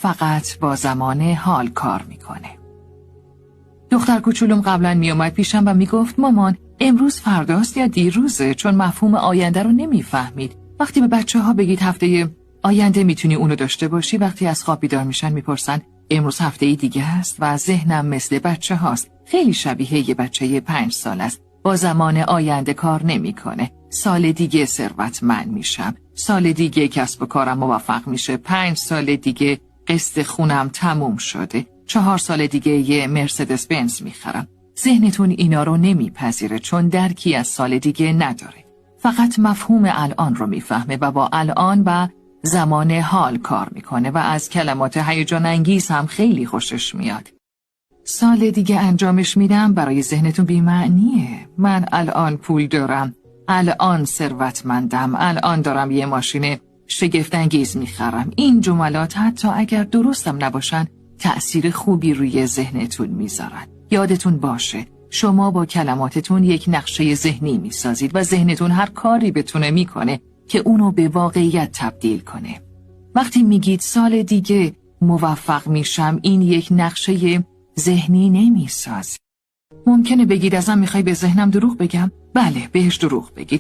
فقط با زمان حال کار میکنه. دختر کوچولوم قبلا میومد پیشم و میگفت مامان امروز فرداست یا دیروزه، چون مفهوم آینده رو نمیفهمید. وقتی به بچه‌ها بگید هفته آینده میتونی اونو داشته باشی، وقتی از خواب بیدار میشن میپرسن امروز هفته دیگه هست و ذهنم مثل بچه هاست. خیلی شبیه یه بچه 5 سال است. با زمان آینده کار نمیکنه. سال دیگه ثروتمند میشم. سال دیگه کسب و کارم موفق میشه. 5 سال دیگه قسط خونم تموم شده. 4 سال دیگه یه مرسدس بنز میخرم. ذهنتون اینا رو نمیپذیره چون درکی از سال دیگه نداره. فقط مفهوم الان رو میفهمه و با الان و زمان حال کار میکنه و از کلمات هیجان انگیز هم خیلی خوشش میاد. سال دیگه انجامش میدم برای ذهنتون بی‌معنیه. من الان پول دارم، الان ثروتمندم، الان دارم یه ماشین شگفت انگیز میخرم. این جملات حتی اگر درستم نباشن تأثیر خوبی روی ذهنتون میذارن. یادتون باشه شما با کلماتتون یک نقشه ذهنی میسازید و ذهنتون هر کاری بتونه میکنه که اونو به واقعیت تبدیل کنه. وقتی میگید سال دیگه موفق میشم، این یک نقشه ذهنی نمیساز. ممکنه بگید ازم میخوای به ذهنم دروغ بگم؟ بله، بهش دروغ بگید.